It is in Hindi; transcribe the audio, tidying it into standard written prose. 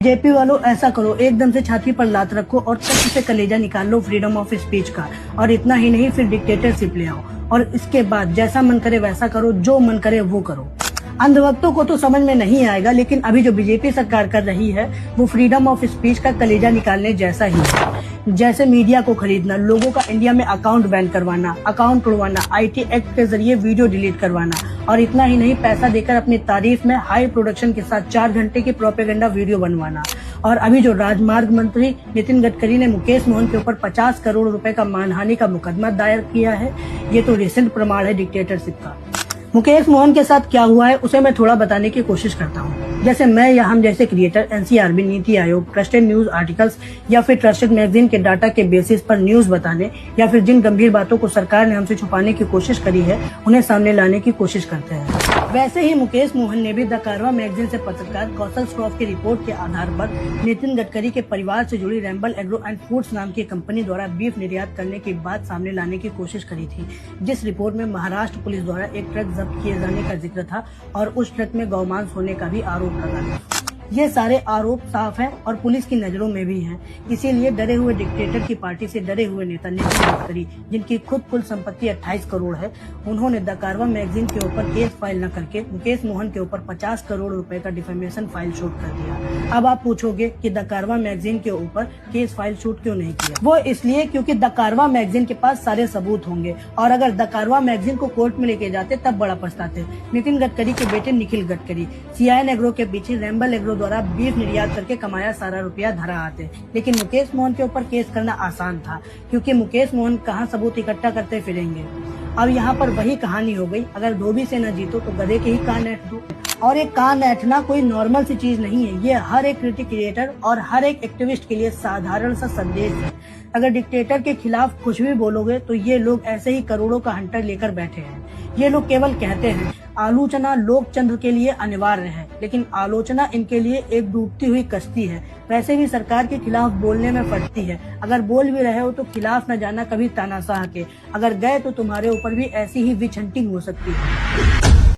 जेपी वालों ऐसा करो, एकदम से छाती पर लात रखो और तख्त से कलेजा निकाल लो फ्रीडम ऑफ स्पीच का। और इतना ही नहीं, फिर डिक्टेटरशिप ले आओ और इसके बाद जैसा मन करे वैसा करो, जो मन करे वो करो। अंधभक्तों को तो समझ में नहीं आएगा, लेकिन अभी जो बीजेपी सरकार कर रही है वो फ्रीडम ऑफ स्पीच का कलेजा निकालने जैसा ही है। जैसे मीडिया को खरीदना, लोगों का इंडिया में अकाउंट बैन करवाना, अकाउंट तोड़वाना, IT एक्ट के जरिए वीडियो डिलीट करवाना और इतना ही नहीं, पैसा देकर अपनी तारीफ में हाई प्रोडक्शन के साथ 4 घंटे की प्रोपेगेंडा वीडियो बनवाना। और अभी जो राजमार्ग मंत्री नितिन गडकरी ने मुकेश मोहन के ऊपर 50 करोड़ रुपए का मानहानि का मुकदमा दायर किया है, ये तो रिसेंट प्रमाण है डिक्टेटरशिप का। मुकेश मोहन के साथ क्या हुआ है उसे मैं थोड़ा बताने की कोशिश करता हूँ। जैसे मैं या हम जैसे creator NCRB, NITI Aayog, trusted news articles या फिर ट्रस्टेड मैगजीन के डाटा के बेसिस पर न्यूज बताने या फिर जिन गंभीर बातों को सरकार ने हमसे छुपाने की कोशिश करी है उन्हें सामने लाने की कोशिश करते हैं। वैसे ही मुकेश मोहन ने भी द कारवां मैगजीन से पत्रकार कौशल श्रॉफ की रिपोर्ट के आधार पर नितिन गडकरी के परिवार से जुड़ी रैम्बल एग्रो एंड फूड्स नाम की कंपनी द्वारा बीफ निर्यात करने की बात सामने लाने की कोशिश करी थी, जिस रिपोर्ट में महाराष्ट्र पुलिस द्वारा एक ट्रक जब्त किए जाने का जिक्र था और उस ट्रक में गौमांस होने का भी आरोप लगा था। ये सारे आरोप साफ हैं और पुलिस की नजरों में भी हैं। इसीलिए डरे हुए डिक्टेटर की पार्टी से डरे हुए नेता नितिन गडकरी, जिनकी खुद कुल संपत्ति 28 करोड़ है, उन्होंने द कारवां मैगजीन के ऊपर केस फाइल न करके मुकेश मोहन के ऊपर 50 करोड़ रुपए का डिफेमेशन फाइल शूट कर दिया। अब आप पूछोगे कि द कारवां मैगजीन के ऊपर केस फाइल शूट क्यों नहीं किया? वो इसलिए क्योंकि द कारवां मैगजीन के पास सारे सबूत होंगे और अगर द कारवां मैगजीन को कोर्ट में लेके जाते तब बड़ा पछताते। नितिन गडकरी के बेटे निखिल गडकरी CIN एग्रो के पीछे रैम्बल एग्रो द्वारा बीफ निर्यात करके कमाया सारा रुपया धरा आते, लेकिन मुकेश मोहन के ऊपर केस करना आसान था क्योंकि मुकेश मोहन कहाँ सबूत इकट्ठा करते फिरेंगे। अब यहाँ पर वही कहानी हो गई, अगर धोबी से न जीतो तो गधे के ही कान ऐंठ दो। और एक कान ऐंठना कोई नॉर्मल सी चीज नहीं है, ये हर एक क्रिएटर और हर एक एक्टिविस्ट के लिए साधारण सा संदेश है। अगर डिक्टेटर के खिलाफ कुछ भी बोलोगे तो ये लोग ऐसे ही करोड़ों का हंटर लेकर बैठे हैं। ये लोग केवल कहते हैं आलोचना लोकतंत्र के लिए अनिवार्य है, लेकिन आलोचना इनके लिए एक डूबती हुई कश्ती है। वैसे भी सरकार के खिलाफ बोलने में फटती है, अगर बोल भी रहे हो तो खिलाफ न जाना कभी तानाशाह के, अगर गए तो तुम्हारे ऊपर भी ऐसी ही विच हंटिंग हो सकती है।